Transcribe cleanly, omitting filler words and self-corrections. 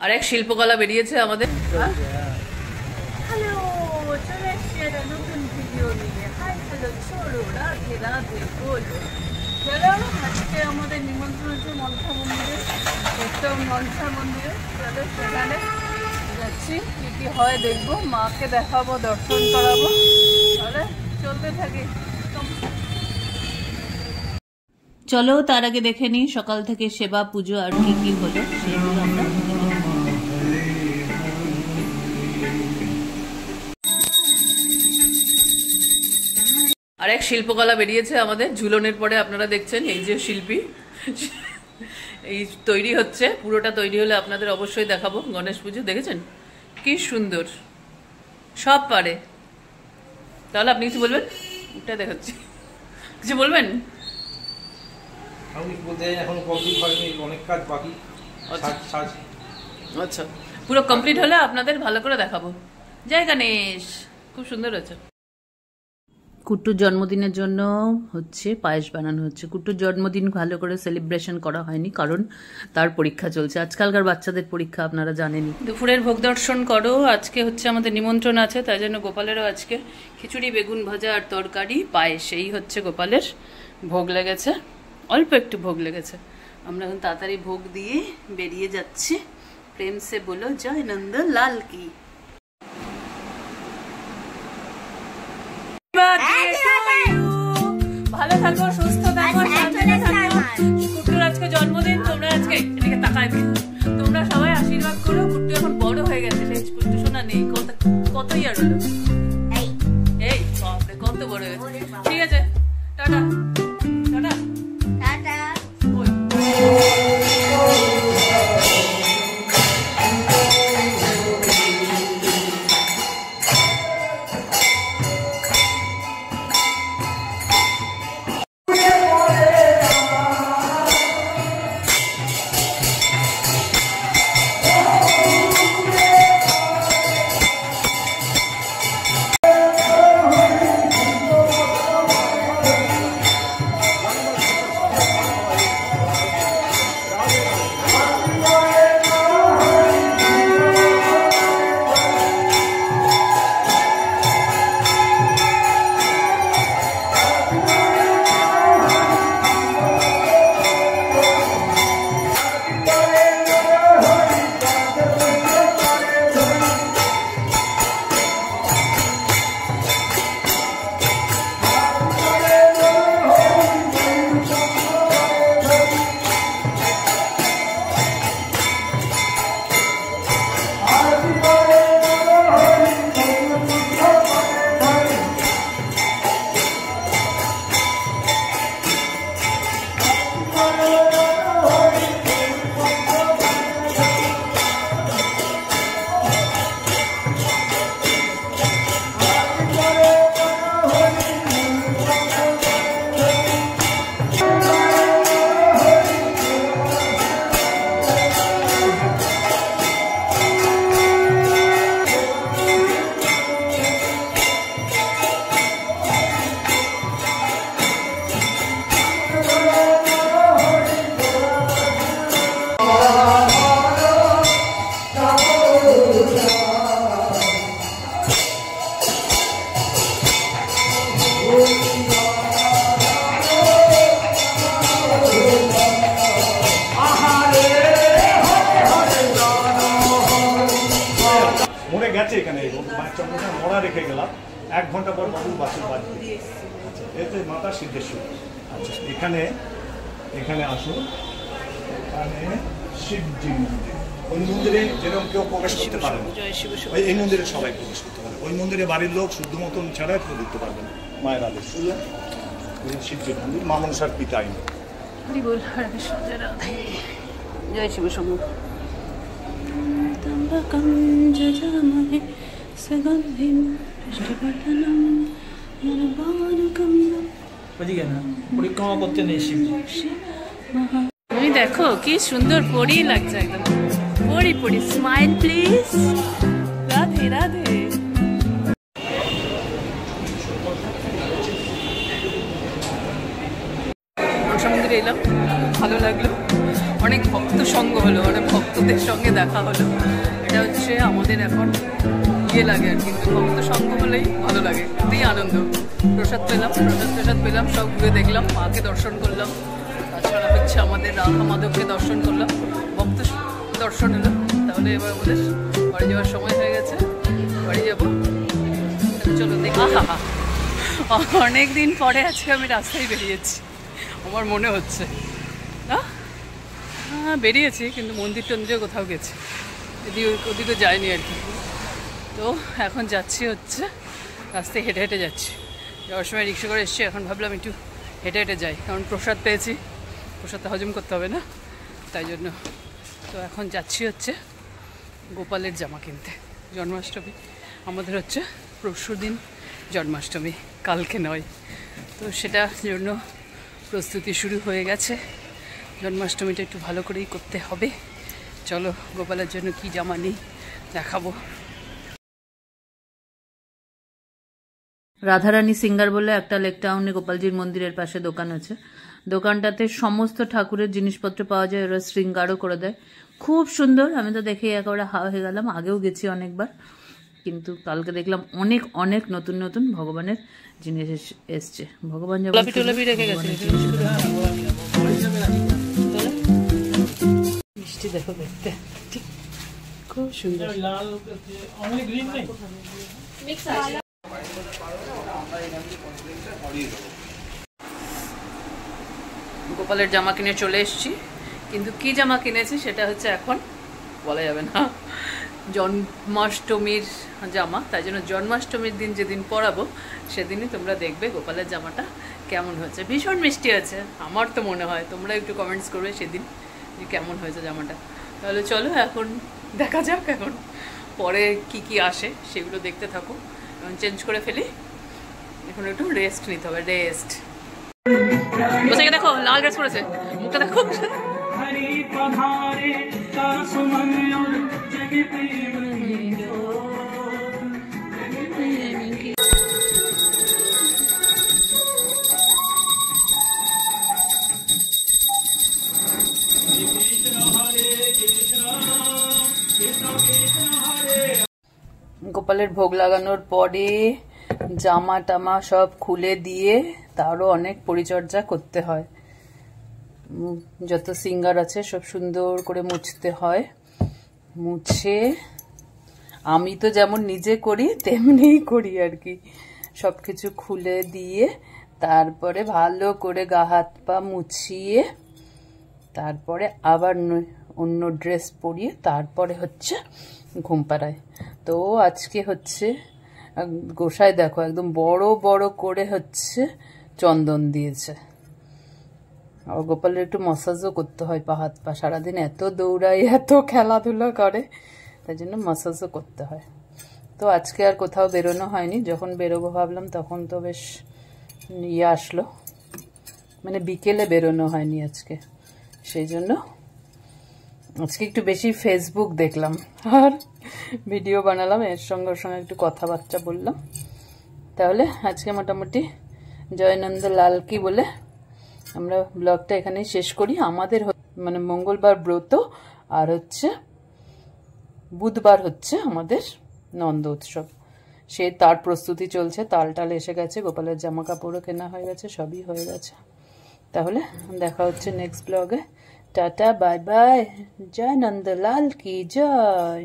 আরেক শিল্পকলা বেরিয়েছে আমাদের। আজকে আমাদের নিমন্ত্রণ হচ্ছে মনসা মন্দিরে, মনসা মন্দিরে। সেখানে যাচ্ছি, কি কি হয় দেখবো, মাকে দেখাবো, দর্শন করাবো। তাহলে চলতে থাকি। চলো তার আগে দেখে নিই সকাল থেকে সেবা পুজো আর কি কি হলো সেগুলো আমরা। আরেক শিল্পকলা বেরিয়েছে আমাদের ঝুলনের পরে। আপনারা দেখছেন এই যে শিল্পী এই তৈরি হচ্ছে, পুরোটা তৈরি হলে আপনাদের অবশ্যই দেখাবো। গণেশ পুজো দেখেছেন কি সুন্দর, সব পারে। তাহলে আপনি কিছু বলবেন? এটা দেখাচ্ছি, কিছু বলবেন? আচ্ছা, পুরো কমপ্লিট হলে আপনাদের ভালো করে দেখাবো। জয় গণেশ, খুব সুন্দর হয়েছে। কুট্টুর জন্মদিনের জন্য হচ্ছে পায়েস বানানো হচ্ছে। কুট্টুর জন্মদিন ভালো করে সেলিব্রেশন করা হয়নি, কারণ তার পরীক্ষা চলছে। আজকালকার বাচ্চাদের পরীক্ষা আপনারা জানেনই। দুপুরের ভোগ দর্শন করো। আজকে হচ্ছে আমাদের নিমন্ত্রণ আছে, তাই জন্য গোপালেরও আজকে খিচুড়ি, বেগুন ভাজা আর তরকারি, পায়েস, এই হচ্ছে গোপালের ভোগ লেগেছে। অল্প একটু ভোগ লেগেছে। আমরা এখন তাড়াতাড়ি ভোগ দিয়ে বেরিয়ে যাচ্ছি। প্রেম সে বলো জয় নন্দ লাল কি। ভালো থাকো, সুস্থ থাকো, শান্তিতে থাকো। কুট্টুর আজকে জন্মদিন। তোমরা আজকে এদিকে তাকায়, তোমরা সবাই আশীর্বাদ করো। কুট্টু এখন বড় হয়ে গেছে, কুট্টু শোনা নেই। কত ইয়ার হলো? এই বাপরে, কত বড় হয়েছে। ঠিক আছে, টাটা টাটা টাটা। গেছে এখানে বাচ্চাটা মরা রেখে গেলাম 1 ঘন্টা পর বাবু বাছুর বাজবে। আচ্ছা, এতে মাতা সিদ্ধেশ্বর। আচ্ছা, এখানে এখানে আসুন। এখানে শিবজি মন্দির। ওই মন্দিরে যেরকম কেউ প্রবেশ করতে পারে না, এই মন্দিরে সবাই প্রবেশ করতে পারে। ওই মন্দিরে বাড়ির লোক শুদ্ধ মতন ছাড়া কেউ ঢুকতে পারবে না। মায়ের আদেশ। শিবজি মন্দির, মা মনসার পিতা। জয় শিব শম্ভু। পরিক্রমা করতে নেই শিবজি। তুমি দেখো কি সুন্দর পরি লাগছে, একদম পরি পরি। Smile please. রাধে রাধে। মনসা মন্দিরে এলাম, ভালো লাগলো। অনেক ভক্ত সঙ্গ হলো, অনেক ভক্তদের সঙ্গে দেখা হলো। এটা হচ্ছে আমাদের এখন ইয়ে লাগে আর কি, ভক্ত সঙ্গ হলেই ভালো লাগে, এতেই আনন্দ। প্রসাদ পেলাম, সব ঘুরে দেখলাম, মাকে দর্শন করলাম, তাছাড়া হচ্ছে আমাদের রাধা মাধবকে দর্শন করলাম, ভক্ত দর্শন হলো। তাহলে এবার আমাদের বাড়ি যাওয়ার সময় হয়ে গেছে, বাড়ি যাবো। চলো দেখ, অনেক দিন পরে আজকে আমি রাস্তায় বেরিয়েছি, আমার মনে হচ্ছে না। হ্যাঁ বেরিয়েছি, কিন্তু মন্দির টন্দিরে কোথাও গেছি, ওদিকে যাইনি আর কি। তো এখন যাচ্ছি হচ্ছে রাস্তায় হেঁটে হেঁটে যাচ্ছি। যাওয়ার সময় রিক্সা করে এসছি, এখন ভাবলাম একটু হেঁটে হেঁটে যাই, কারণ প্রসাদ পেয়েছি, প্রসাদটা হজম করতে হবে না, তাই জন্য। তো এখন যাচ্ছি হচ্ছে গোপালের জামা কিনতে। জন্মাষ্টমী আমাদের হচ্ছে পরশুদিন জন্মাষ্টমী, কালকে নয়। তো সেটার জন্য প্রস্তুতি শুরু হয়ে গেছে। জন্মাষ্টমীটা একটু ভালো করেই করতে হবে। চলো গোপালের জন্য কি জামা নিই দেখাবো। রাধারানী সিঙ্গার বলে একটা লেক টাউনে গোপালজির মন্দিরের পাশে দোকান আছে। দোকানটাতে সমস্ত ঠাকুরের জিনিসপত্র পাওয়া যায়, ওরা শৃঙ্গারও করে দেয়, খুব সুন্দর। আমি তো দেখে একেবারে হাওয়া হয়ে গেলাম, আগেও গেছি অনেকবার, কিন্তু কালকে দেখলাম অনেক অনেক নতুন নতুন ভগবানের জিনিস এসছে। ভগবান মিষ্টি দেখো দেখতে, ঠিক খুব সুন্দর। গোপালের জামা কিনে চলে এসেছি, কিন্তু কি জামা কিনেছি সেটা হচ্ছে এখন বলা যাবে না। জন্মাষ্টমীর জামা, তাই জন্য জন্মাষ্টমীর দিন যেদিন পরাবো সেদিনই তোমরা দেখবে গোপালের জামাটা কেমন হয়েছে। ভীষণ মিষ্টি আছে আমার তো মনে হয়, তোমরা একটু কমেন্টস করবে সেদিন যে কেমন হয়েছে জামাটা। তাহলে চলো এখন দেখা যাক, এখন পরে কি কি আসে সেগুলো দেখতে থাকো। এখন চেঞ্জ করে ফেলি, এখন একটু রেস্ট নিতে হবে, রেস্ট। বসে দেখো লাল ড্রেস পরেছে, মুখটা দেখো। গোপালের ভোগ লাগানোর পরে জামা টামা সব খুলে দিয়ে তারও অনেক পরিচর্যা করতে হয়। যত সিঙ্গার আছে সব সুন্দর করে মুছতে হয়। মুছে আমি তো যেমন নিজে করি তেমনিই করি আর কি, সব কিছু খুলে দিয়ে তারপরে ভালো করে গা হাত পা মুছিয়ে তারপরে আবার অন্য ড্রেস পরিয়ে তারপরে হচ্ছে ঘুম পাড়ায়। তো আজকে হচ্ছে গোসাই দেখো একদম বড় বড় করে হচ্ছে চন্দন দিয়েছে। আর গোপালের একটু মাসাজও করতে হয় পা হাত পা, সারাদিন এত দৌড়ায় এত খেলাধুলা করে, তাই জন্য মাসাজও করতে হয়। তো আজকে আর কোথাও বেরোনো হয়নি, যখন বেরোবো ভাবলাম তখন তো বেশ ইয়ে আসলো, মানে বিকেলে বেরোনো হয়নি আজকে, সেই জন্য আজকে একটু বেশি ফেসবুক দেখলাম আর ভিডিও বানালাম, এর সঙ্গে একটু কথাবার্তা বললাম। তাহলে আজকে মোটামুটি জয়নন্দ লাল কি বলে আমরা ব্লগটা এখানেই শেষ করি। আমাদের মানে মঙ্গলবার ব্রত আর হচ্ছে বুধবার হচ্ছে আমাদের নন্দ উৎসব, সে তার প্রস্তুতি চলছে, তাল টাল এসে গেছে, গোপালের জামা কাপড়ও কেনা হয়ে গেছে, সবই হয়ে গেছে। তাহলে দেখা হচ্ছে নেক্সট ব্লগে। টাটা বাই বাই, জয় নন্দলাল কি জয়।